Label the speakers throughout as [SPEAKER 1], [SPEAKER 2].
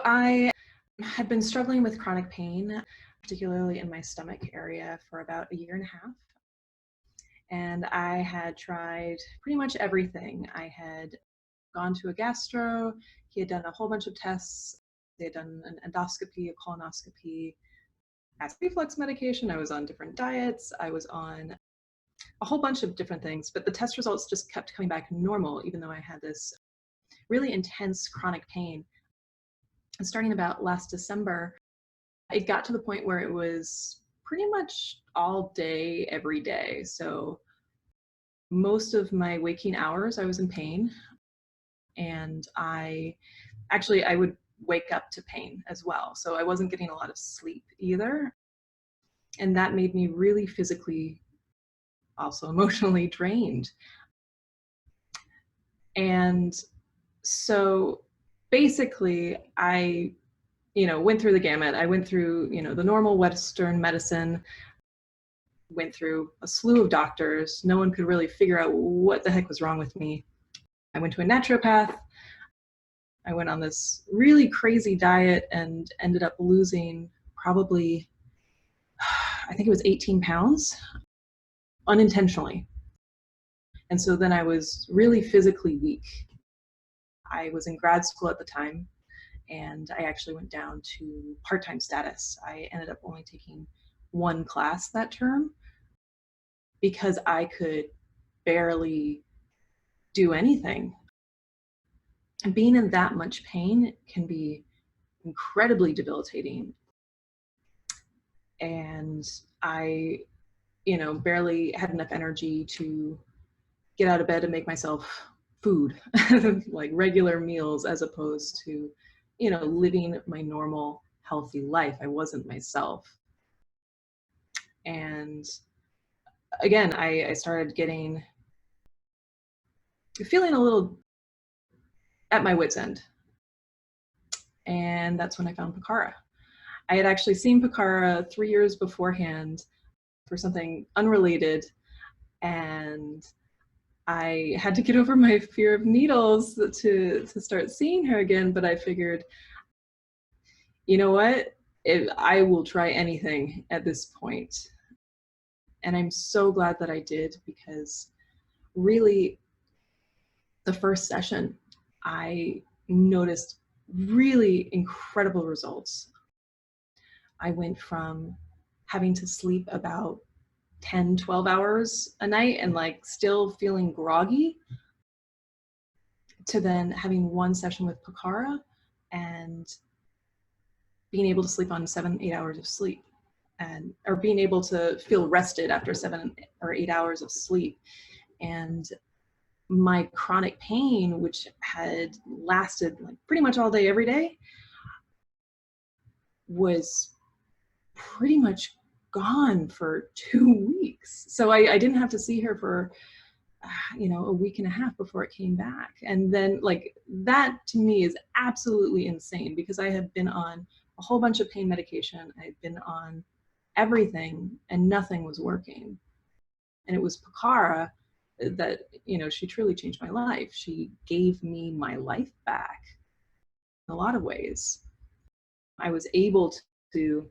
[SPEAKER 1] I had been struggling with chronic pain, particularly in my stomach area, for about a year and a half. And I had tried pretty much everything. I had gone to a gastro. He had done a whole bunch of tests. They had done an endoscopy, a colonoscopy, acid reflux medication. I was on different diets. I was on a whole bunch of different things, but the test results just kept coming back normal, even though I had this really intense chronic pain. And starting about last December, it got to the point where it was pretty much all day, every day. So most of my waking hours, I was in pain. And I would wake up to pain as well. So I wasn't getting a lot of sleep either. And that made me really physically, also emotionally drained. And so basically I went through the gamut. I went through, the normal Western medicine, went through a slew of doctors. No one could really figure out what the heck was wrong with me. I went to a naturopath. I went on this really crazy diet and ended up losing probably, I think it was 18 pounds unintentionally. And so then I was really physically weak. I was in grad school at the time, and I actually went down to part-time status. I ended up only taking one class that term because I could barely do anything. And being in that much pain can be incredibly debilitating. And I, barely had enough energy to get out of bed and make myself food, like regular meals, as opposed to, living my normal, healthy life. I wasn't myself. And again, I started feeling a little at my wit's end. And that's when I found Picara. I had actually seen Picara 3 years beforehand for something unrelated, and I had to get over my fear of needles to start seeing her again, but I figured, you know what? I will try anything at this point. And I'm so glad that I did, because really the first session, I noticed really incredible results. I went from having to sleep about 10, 12 hours a night and still feeling groggy, to then having one session with Picara and being able to sleep on 7, 8 hours of sleep, or being able to feel rested after 7 or 8 hours of sleep. And my chronic pain, which had lasted pretty much all day, every day, was pretty much gone for 2 weeks. So I didn't have to see her for, a week and a half before it came back. And then that to me is absolutely insane, because I had been on a whole bunch of pain medication. I had been on everything and nothing was working. And it was Picara that, she truly changed my life. She gave me my life back in a lot of ways. I was able to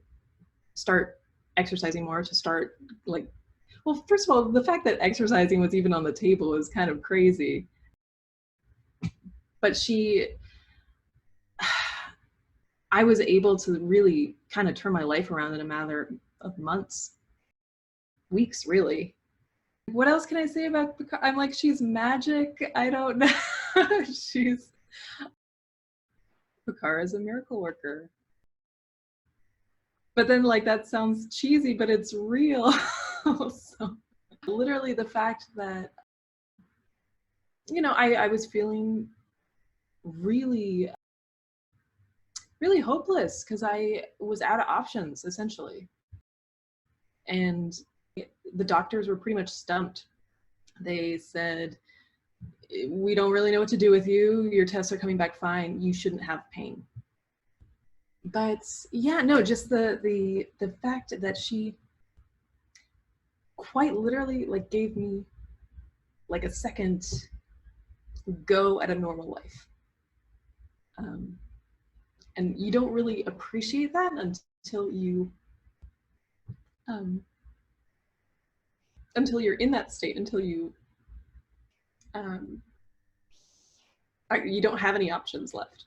[SPEAKER 1] start exercising more, to start well, first of all, the fact that exercising was even on the table is kind of crazy. But I was able to really kind of turn my life around in a matter of months, weeks, really. What else can I say about Picara? I'm like, she's magic. I don't know. Picara is a miracle worker. But then that sounds cheesy, but it's real. So literally the fact that, I was feeling really, really hopeless, because I was out of options, essentially. And the doctors were pretty much stumped. They said, we don't really know what to do with you. Your tests are coming back fine. You shouldn't have pain. But yeah, no, just the fact that she quite literally gave me a second go at a normal life. And you don't really appreciate that until you're in that state, until you don't have any options left.